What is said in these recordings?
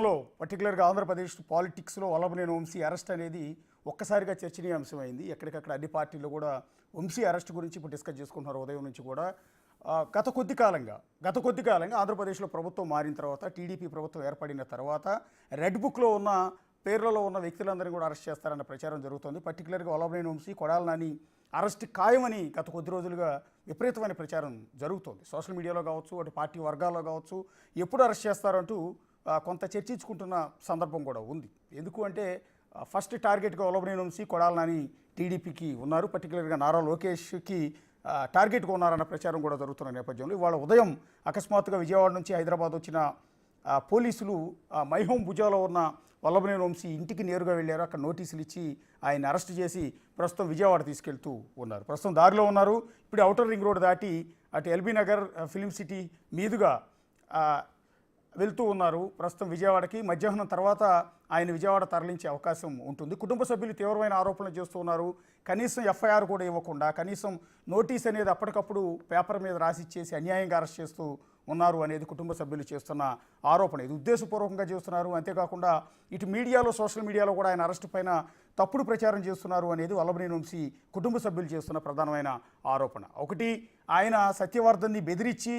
లో పర్టికులర్గా ఆంధ్రప్రదేశ్ పాలిటిక్స్లో వల్లభనేని వంశీ అరెస్ట్ అనేది ఒక్కసారిగా చర్చనీయాంశమైంది. ఎక్కడికక్కడ అన్ని పార్టీలు కూడా వంశీ అరెస్ట్ గురించి ఇప్పుడు డిస్కస్ చేసుకుంటున్నారు. ఉదయం నుంచి కూడా గత కొద్ది కాలంగా ఆంధ్రప్రదేశ్లో ప్రభుత్వం మారిన తర్వాత, టీడీపీ ప్రభుత్వం ఏర్పడిన తర్వాత రెడ్ బుక్లో ఉన్న పేర్లలో ఉన్న వ్యక్తులందరినీ కూడా అరెస్ట్ చేస్తారన్న ప్రచారం జరుగుతుంది. పర్టికులర్గా వల్లభనేని వంశీ, కొడాలి నాని అరెస్ట్ ఖాయమని గత కొద్ది రోజులుగా విపరీతమైన ప్రచారం జరుగుతోంది. సోషల్ మీడియాలో కావచ్చు, అటు పార్టీ వర్గాల్లో కావచ్చు, ఎప్పుడు అరెస్ట్ చేస్తారంటూ కొంత చర్చించుకుంటున్న సందర్భం కూడా ఉంది. ఎందుకు అంటే ఫస్ట్ టార్గెట్గా వల్లభనేని వంశీ, కొడాలి నాని టీడీపీకి ఉన్నారు. పర్టికులర్గా నారా లోకేష్కి టార్గెట్గా ఉన్నారన్న ప్రచారం కూడా జరుగుతున్న నేపథ్యంలో ఇవాళ ఉదయం అకస్మాత్తుగా విజయవాడ నుంచి హైదరాబాద్ వచ్చిన పోలీసులు మైహోం భుజాలో ఉన్న వల్లభనేని వంశీ ఇంటికి నేరుగా వెళ్ళారు. అక్కడ నోటీసులు ఇచ్చి ఆయన అరెస్ట్ చేసి ప్రస్తుతం విజయవాడ తీసుకెళ్తూ ఉన్నారు. ప్రస్తుతం దారిలో ఉన్నారు. ఇప్పుడు ఔటర్ రింగ్ రోడ్ దాటి అటు ఎల్బీ నగర్, ఫిలిం సిటీ మీదుగా వెళ్తూ ఉన్నారు. ప్రస్తుతం విజయవాడకి మధ్యాహ్నం తర్వాత ఆయన విజయవాడ తరలించే అవకాశం ఉంటుంది. కుటుంబ సభ్యులు తీవ్రమైన ఆరోపణలు చేస్తూ ఉన్నారు. కనీసం ఎఫ్ఐఆర్ కూడా ఇవ్వకుండా, కనీసం నోటీస్ అనేది అప్పటికప్పుడు పేపర్ మీద రాసిచ్చేసి అన్యాయంగా అరెస్ట్ చేస్తూ ఉన్నారు అనేది కుటుంబ సభ్యులు చేస్తున్న ఆరోపణ. ఇది ఉద్దేశపూర్వకంగా చేస్తున్నారు. అంతేకాకుండా ఇటు మీడియాలో, సోషల్ మీడియాలో కూడా ఆయన అరెస్ట్ పైన తప్పుడు ప్రచారం చేస్తున్నారు అనేది వల్లభనేని వంశీ కుటుంబ సభ్యులు చేస్తున్న ప్రధానమైన ఆరోపణ. ఒకటి, ఆయన సత్యవర్ధన్ని బెదిరించి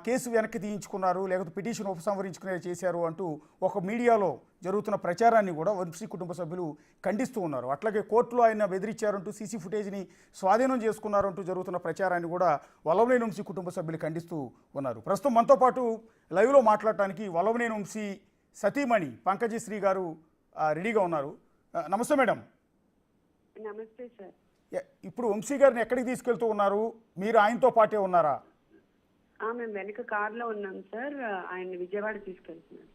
కేసు వెనక్కి తీయించుకున్నారు, లేకపోతే పిటిషన్ ఉపసంహరించుకునే చేశారు అంటూ ఒక మీడియాలో జరుగుతున్న ప్రచారాన్ని కూడా వంశీ కుటుంబ సభ్యులు ఖండిస్తూ ఉన్నారు. అట్లాగే కోర్టులో ఆయన బెదిరించారంటూ, సీసీ ఫుటేజ్ని స్వాధీనం చేసుకున్నారంటూ జరుగుతున్న ప్రచారాన్ని కూడా వల్లభనేని వంశీ కుటుంబ సభ్యులు ఖండిస్తూ ఉన్నారు. ప్రస్తుతం మనతో పాటు లైవ్లో మాట్లాడటానికి వల్లభనేని వంశీ సతీమణి పంకజశ్రీ గారు రెడీగా ఉన్నారు. నమస్తే మేడం. నమస్తే సార్. ఇప్పుడు వంశీ గారిని ఎక్కడికి తీసుకెళ్తూ ఉన్నారు? మీరు ఆయనతో పాటే ఉన్నారా? మేము వెనక కార్లో ఉన్నాం సార్. ఆయన విజయవాడ తీసుకెళ్తున్నారు.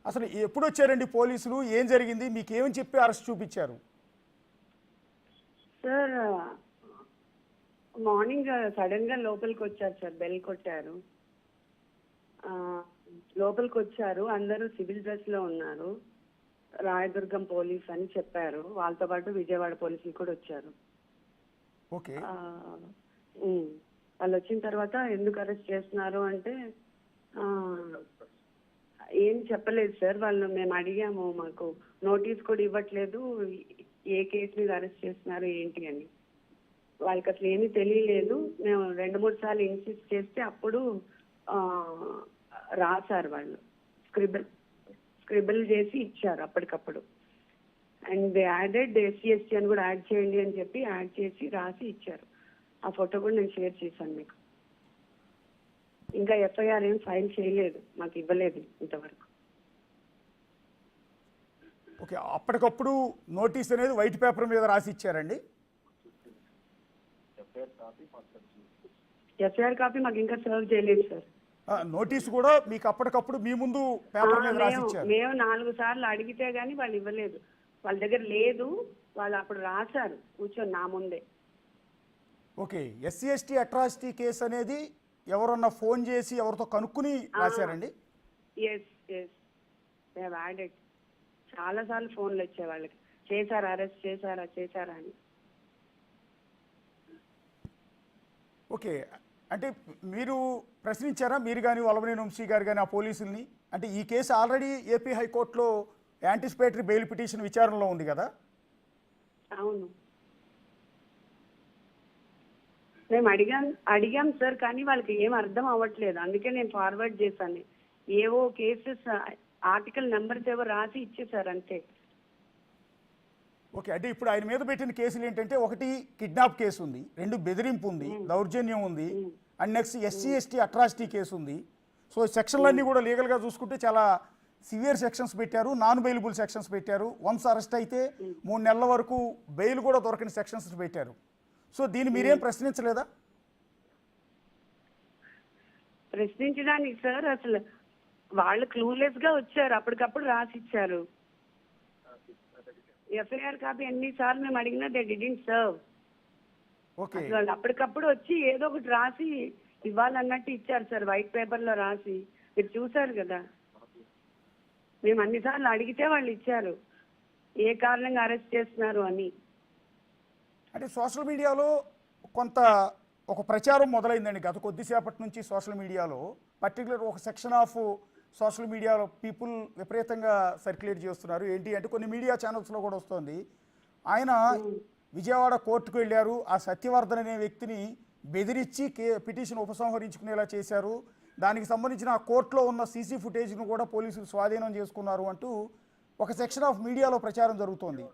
అసలు ఎప్పుడు వచ్చారండి పోలీసులు? ఏం జరిగింది? మీకు ఏమని చెప్పి అరెస్ట్ చూపించారు? సార్ మార్నింగ్ సడన్ గా లోపలికి వచ్చారు సార్. బెల్ కొట్టారు. లోపలికి వచ్చారు. అందరూ సివిల్ డ్రెస్ లో ఉన్నారు. రాయదుర్గం పోలీస్ అని చెప్పారు. వాళ్ళతో పాటు విజయవాడ పోలీసులు కూడా వచ్చారు. ఓకే. వాళ్ళు వచ్చిన తర్వాత ఎందుకు అరెస్ట్ చేస్తున్నారు అంటే ఏం చెప్పలేదు సార్. వాళ్ళు మేము అడిగాము, మాకు నోటీస్ కూడా ఇవ్వట్లేదు, ఏ కేసు మీద అరెస్ట్ చేస్తున్నారు ఏంటి అని. వాళ్ళకి అసలు ఏమీ తెలియలేదు. మేము 2-3 సార్లు ఇన్సిస్ట్ చేస్తే అప్పుడు రాశారు వాళ్ళు. స్క్రిబుల్ చేసి ఇచ్చారు అప్పటికప్పుడు. అండ్ దే యాడెడ్ SC/ST అని కూడా యాడ్ చేయండి అని చెప్పి యాడ్ చేసి రాసి ఇచ్చారు. ఆ ఫోటో కూడా నేను షేర్ చేశాను మీకు. ఇంకా ఎఫ్ఐఆర్ ఏం ఫైల్ చేయలేదు, మాకు ఇవ్వలేదు ఇంతవరకు. ఓకే, అప్పటికప్పుడు నోటీస్ అనేది వైట్ పేపర్ మీద రాసి ఇచ్చారండి? ఎఫ్ఐఆర్ కాపీ మాకు ఇంకా సర్వ్ చేయలేదు సార్. నోటీస్ కూడా మీకు అప్పటికప్పుడు మీ ముందు పేపర్ మీద రాసి ఇచ్చారు? మేము 4 సార్లు అడిగితే గానీ వాళ్ళు ఇవ్వలేదు. వాళ్ళ దగ్గర లేదు. వాళ్ళు అప్పుడు రాశారు కూర్చొని నా ముందే. ఓకే, SC/ST అట్రాసిటీ కేసు అనేది ఎవరన్నా ఫోన్ చేసి ఎవరితో కనుక్కుని రాశారండి? చాలా సార్లు ఫోన్లు వచ్చాయి వాళ్ళకి, చేశారా, అరెస్ట్ చేశారా అని. ఓకే, అంటే మీరు ప్రశ్నించారా, మీరు కానీ వల్లభనేని వంశీ గారు కానీ ఆ పోలీసుల్ని? అంటే ఈ కేసు ఆల్రెడీ ఏపీ హైకోర్టులో యాంటిసిపేటరీ బెయిల్ పిటిషన్ విచారణలో ఉంది కదా? అవును, మేము అడిగాం సార్, కానీ వాళ్ళకి ఏం అర్థం అవ్వట్లేదు. అందుకే నేను ఫార్వర్డ్ చేశాను. ఏవో కేసెస్ ఆర్టికల్ నెంబర్స్ ఏవో రాసి ఇచ్చేసారు అంతే. ఓకే, అంటే ఇప్పుడు ఆయన మీద పెట్టిన కేసులు ఏంటంటే, ఒకటి కిడ్నాప్ కేసు ఉంది, 2 బెదిరింపు ఉంది, దౌర్జన్యం ఉంది, and next SC/ST atrocity case ఉంది. సో సెక్షన్లన్నీ కూడా లీగల్గా చూసుకుంటే చాలా సివియర్ సెక్షన్స్ పెట్టారు, నాన్ బెయిలబుల్ సెక్షన్స్ పెట్టారు. వన్స్ అరెస్ట్ అయితే 3 నెలల వరకు బెయిల్ కూడా దొరకని సెక్షన్స్ పెట్టారు. సో దీన్ని మీరేం ప్రశ్నించలేదా? ప్రశ్నించడానికి సార్ అసలు వాళ్ళు క్లూలెస్ గా వచ్చారు, అప్పటికప్పుడు రాసి ఇచ్చారు. ఎఫ్ఐఆర్ కాపీ ఎన్నిసార్లు మేము అడిగినా దే డిడ్ంట్ సర్వ్. వాళ్ళు అప్పటికప్పుడు వచ్చి ఏదో ఒకటి రాసి ఇవ్వాలన్నట్టు ఇచ్చారు సార్, వైట్ పేపర్ లో రాసి. మీరు చూసారు కదా, మేము అన్నిసార్లు అడిగితే వాళ్ళు ఇచ్చారు, ఏ కారణంగా అరెస్ట్ చేస్తున్నారు అని. అంటే సోషల్ మీడియాలో కొంత ఒక ప్రచారం మొదలైందండి గత కొద్దిసేపటి నుంచి. సోషల్ మీడియాలో పర్టికులర్ ఒక సెక్షన్ ఆఫ్ సోషల్ మీడియాలో పీపుల్ విపరీతంగా సర్క్యులేట్ చేస్తున్నారు. ఏంటి అంటే కొన్ని మీడియా ఛానల్స్లో కూడా వస్తుంది. ఆయన విజయవాడ కోర్టుకు వెళ్ళారు. ఆ సత్యవర్ధన్ అనే వ్యక్తిని బెదిరించి పిటిషన్ ఉపసంహరించుకునేలా చేశారు. దానికి సంబంధించిన ఆ కోర్టులో ఉన్న సీసీ ఫుటేజ్ను కూడా పోలీసులు స్వాధీనం చేసుకున్నారు అంటూ ఒక సెక్షన్ ఆఫ్ మీడియాలో ప్రచారం జరుగుతోంది.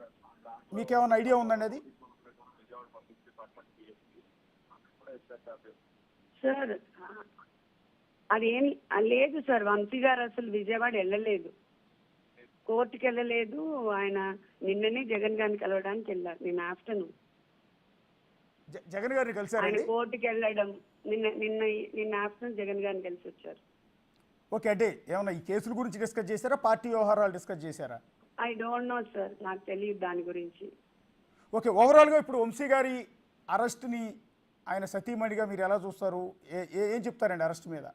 మీకేమైనా ఐడియా ఉందండి అది? సార్ అదేం లేదు సార్. వంశీ గారు అసలు విజయవాడ వెళ్ళలేదు, కోర్టుకి వెళ్ళలేదు. ఆయన నిన్ననే జగన్ గారిని కలవడానికి వెళ్ళారు. నిన్న ఆఫ్టర్నూన్ జగన్ గారిని ఆయన కలిశారండి? కోర్టుకి వెళ్ళడం నిన్న నిన్న నిన్న ఆఫ్టర్నూన్ జగన్ గారిని కలిసి వచ్చారు. ఓకే, అంటే ఏమన్నా ఈ కేసుల గురించి డిస్కస్ చేశారా, పార్టీ వ్యవహారాలు డిస్కస్ చేశారా? ఐ డోంట్ నో సార్, నాకు తెలియదు దాని గురించి. ఓకే, ఓవరాల్గా ఇప్పుడు వంశీ గారి అరెస్ట్ని ఆయన సతీమణిగా మీరు ఎలా చూస్తారు? ఏం చెప్తారండి అరెస్ట్ మీద?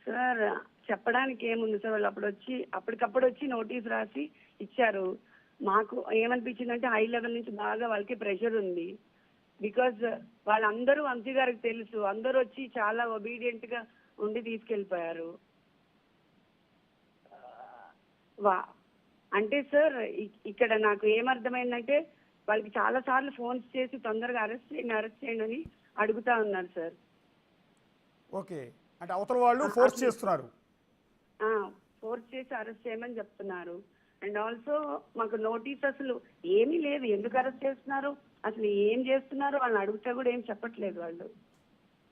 సార్ చెప్పడానికి ఏముంది సార్, వాళ్ళు అప్పటికప్పుడు వచ్చి నోటీస్ రాసి ఇచ్చారు. మాకు ఏమనిపించిందంటే హై లెవెల్ నుంచి బాగా వాళ్ళకి ప్రెషర్ ఉంది. బికాజ్ వాళ్ళందరూ వంశీ గారికి తెలుసు, అందరూ వచ్చి చాలా ఒబీడియంట్ గా ఉండి తీసుకెళ్ళిపోయారు. అంటే సార్ ఇక్కడ నాకు ఏమర్థమైందంటే వాళ్ళకి చాలా సార్లు ఫోన్స్ చేసి తొందరగా అరెస్ట్ చేయండి అని అడుగుతా ఉన్నారు సార్. ఓకే, అంటే అవతల వాళ్ళు ఫోర్స్ చేస్తున్నారు. ఫోర్స్ చేసి అరెస్ట్ చేయమని చెప్తున్నారు. అండ్ ఆల్సో మాకు నోటీస్ అసలు ఏమీ లేదు, ఎందుకు అరెస్ట్ చేస్తున్నారు, అసలు ఏం చేస్తున్నారు వాళ్ళని అడిగితే కూడా ఏం చెప్పట్లేదు వాళ్ళు.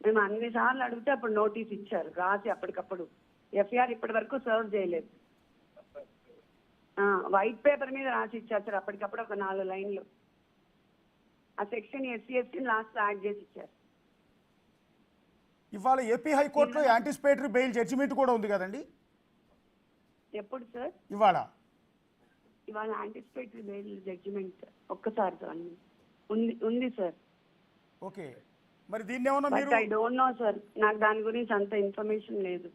మేము అన్ని సార్లు అడిగితే అప్పుడు నోటీస్ ఇచ్చారు రాసి అప్పటికప్పుడు. ఎఫ్ఐఆర్ ఇప్పటి వరకు సర్వ్ చేయలేదు. వైట్ పేపర్ మీద రాసి ఇచ్చారు సార్ అప్పటికప్పుడు ఒక 4 లైన్లు. ఆ సెక్షన్ SC/ST లాస్ట్ యాడ్ చేసి ఇచ్చారు. ఇవాళ ఏపీ హైకోర్టులో యాంటిసిపేటరీ బెయిల్ జడ్జిమెంట్ కూడా ఉంది కదండి? ఎప్పుడు సార్? ఇవాళ యాంటిసిపేటరీ బెయిల్ జడ్జిమెంట్ ఒక్కసారి ఉంది సార్. ఓకే, మరి దీన్ని ఏమన్నా మీరు? ఐ డోంట్ నో సార్, నాకు దాని గురించి అంత ఇన్ఫర్మేషన్ లేదు.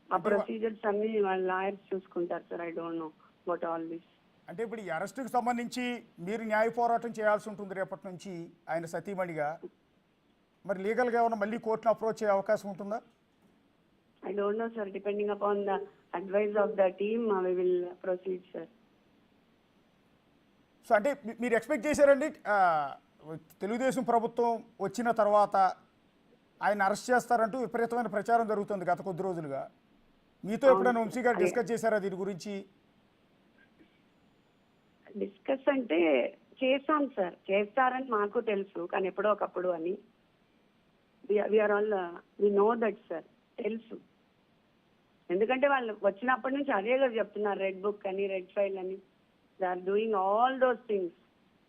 ఆ ప్రొసీజర్స్ అన్ని వాళ్ళ లాయర్స్ చూసుకుంటారు sir. I don't know what all this. అంటే ఇప్పుడు ఈ అరెస్టుకు సంబంధించి మీరు న్యాయ పోరాటం చేయాల్సి ఉంటుంది రేపటి నుంచి ఆయన సతీమణిగా. మరి లీగల్గా ఏమైనా మళ్ళీ కోర్టును అప్రోచ్ అయ్యే అవకాశం ఉంటుందా? I don't know, sir. Depending upon the advice of the team, we will proceed, sir. So అంటే మీరు ఎక్స్పెక్ట్ చేశారండి తెలుగుదేశం ప్రభుత్వం వచ్చిన తర్వాత ఆయన అరెస్ట్ చేస్తారంటూ విపరీతమైన ప్రచారం జరుగుతుంది గత కొద్ది రోజులుగా. మీతో ఎప్పుడైనా వంశీ గారు డిస్కస్ చేశారా దీని గురించి? డిస్కస్ అంటే చేస్తాం సార్, చేస్తారని మాకు తెలుసు, కానీ ఎప్పుడో ఒకప్పుడు అని. We are all we know that sir, తెలుసు. ఎందుకంటే వాళ్ళు వచ్చినప్పటి నుంచి అదే కదా చెప్తున్నారు, రెడ్ బుక్ అని, రెడ్ ఫైల్ అని. They are doing all those things.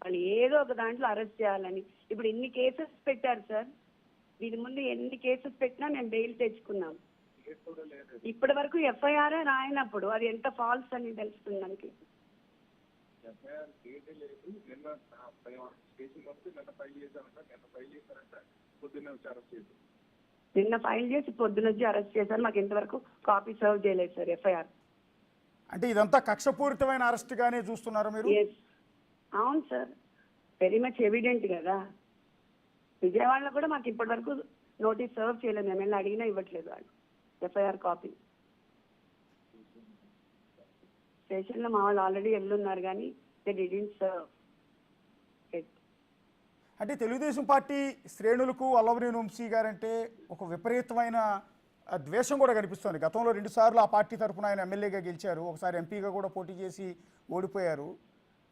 వాళ్ళు ఏదో ఒక దాంట్లో అరెస్ట్ చేయాలని. ఇప్పుడు ఇన్ని కేసెస్ పెట్టారు సార్, దీని ముందు ఎన్ని కేసెస్ పెట్టినా మేము బెయిల్ తెచ్చుకున్నాం. ఇప్పటి వరకు FIR రాయనప్పుడు అది ఎంత ఫాల్స్ అని తెలుస్తుంది మనకి. నిన్న ఫైల్ చేసి పొద్దునొచ్చి అరెస్ట్ చేశారు. మాకు ఇంతవరకు కాపీ సర్వ్ చేయలేదు సార్ FIR. అంటే ఇదంతా కక్షపూరితమైన అరెస్ట్ గానే చూస్తున్నారా మీరు? అవును సార్, వెరీ మచ్ ఎవిడెంట్ కదా. విజయవాడలో కూడా మాకు ఇప్పటి వరకు నోటీస్ సర్వ్ చేయలేదు. మేము వెళ్ళి అడిగినా ఇవ్వట్లేదు వాళ్ళు FIR కాపీ. స్టేషన్లో మా వాళ్ళు ఆల్రెడీ వెళ్ళున్నారు కానీ దే డిడ్ంట్ సర్వ్. అంటే తెలుగుదేశం పార్టీ శ్రేణులకు వల్లభనేని వంశీ గారంటే ఒక విపరీతమైన ద్వేషం కూడా కనిపిస్తుంది. గతంలో 2 సార్లు ఆ పార్టీ తరఫున ఆయన ఎమ్మెల్యేగా గెలిచారు, ఒకసారి ఎంపీగా కూడా పోటీ చేసి ఓడిపోయారు.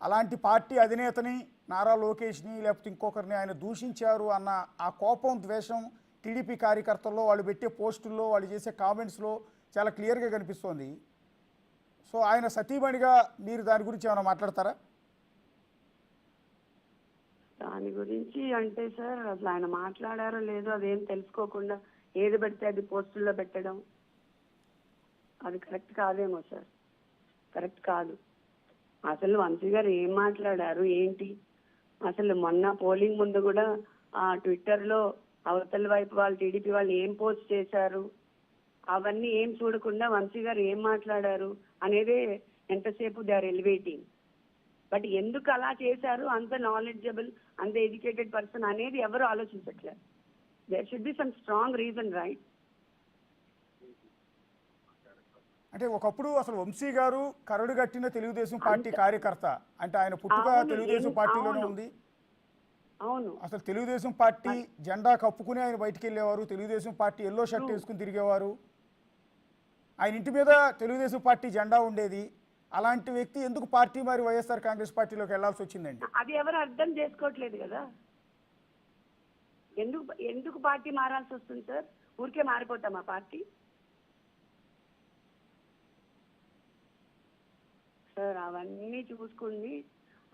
అలాంటి పార్టీ అధినేతని నారా లోకేష్ని లేకపోతే ఇంకొకరిని ఆయన దూషించారు అన్న ఆ కోపం, ద్వేషం టీడీపీ కార్యకర్తల్లో, వాళ్ళు పెట్టే పోస్టుల్లో, వాళ్ళు చేసే కామెంట్స్లో చాలా క్లియర్గా కనిపిస్తోంది. సో ఆయన సతీమణిగా మీరు దాని గురించి ఏమైనా మాట్లాడతారా? దాని గురించి అంటే సార్ అసలు ఆయన మాట్లాడారో లేదో అదేం తెలుసుకోకుండా ఏది పెడితే అది పోస్టుల్లో పెట్టడం అది కరెక్ట్ కాదేమో సార్, కరెక్ట్ కాదు. అసలు వంశీ గారు ఏం మాట్లాడారు ఏంటి? అసలు మొన్న పోలింగ్ ముందు కూడా ఆ ట్విట్టర్లో అవతల వైపు వాళ్ళు టీడీపీ వాళ్ళు ఏం పోస్ట్ చేశారు అవన్నీ ఏం చూడకుండా వంశీ గారు ఏం మాట్లాడారు అనేదే ఎంతసేపు దే ఆర్ ఎలివేటింగ్. బట్ ఎందుకు అలా చేశారు, అంత నాలెడ్జబుల్, అంత ఎడ్యుకేటెడ్ పర్సన్ అనేది ఎవరు ఆలోచించట్లేదు. There should be some strong reason, right? అంటే ఒకప్పుడు అసలు వంశీ గారు కరడు కట్టిన తెలుగుదేశం పార్టీ కార్యకర్త, అంటే ఆయన పుట్టుక అవును, తెలుగుదేశం పార్టీలోనే అవును. ఉంది. అవును. అసలు తెలుగుదేశం పార్టీ జెండా కప్పుకుని ఆయన బయటికి వెళ్ళేవారు, తెలుగుదేశం పార్టీ ఎల్లో షర్ట్ వేసుకుని తిరిగేవారు, ఆయన ఇంటి మీద తెలుగుదేశం పార్టీ జెండా ఉండేది. అలాంటి వ్యక్తి ఎందుకు పార్టీ మరి వైఎస్ఆర్ కాంగ్రెస్ పార్టీలోకి వెళ్లాల్సి వచ్చిందండి? అది ఎవరు అర్థం చేసుకోవట్లేదు కదా. ఎందుకు ఎందుకు పార్టీ మారాల్సి వస్తుంది సార్? ఊరికే మారిపోతామా పార్టీ? సార్ అవన్నీ చూసుకుని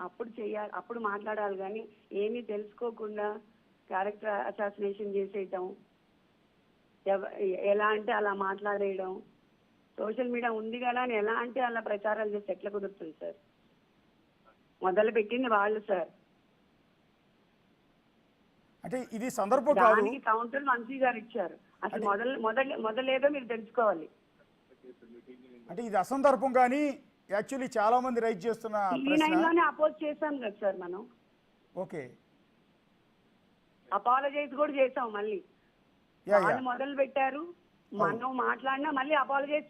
అప్పుడు చెయ్యాలి, అప్పుడు మాట్లాడాలి. కానీ ఏమీ తెలుసుకోకుండా క్యారెక్టర్ అసాసినేషన్ చేసేయటం, ఎలా అంటే అలా మాట్లాడేయడం, సోషల్ మీడియా ఉంది కదా అని ఎలా అంటే అలా ప్రచారాలు చేస్తే ఎట్లా కుదురుతుంది సార్? మొదలు పెట్టింది వాళ్ళు సార్. అంటే ఇది సందర్భం కాదు. దానికి కౌంటర్ వంశీ గారు ఇచ్చారు. అసలు మొదలేదో మీరు తెలుసుకోవాలి. అంటే ఇది అసందర్భం, కానీ యాక్చువల్లీ చాలా మంది రైజ్ చేస్తున్న టీవీ ప్రశ్న. 9 లోనే అపోజ్ చేశాం కదా సార్ మనం. ఓకే, అపాలజైజ్ కూడా చేసాం మళ్ళీ. యా యా వాళ్ళు మొదలు పెట్టారు, మనం మాట్లాడినా మళ్ళీ అపాలజైజ్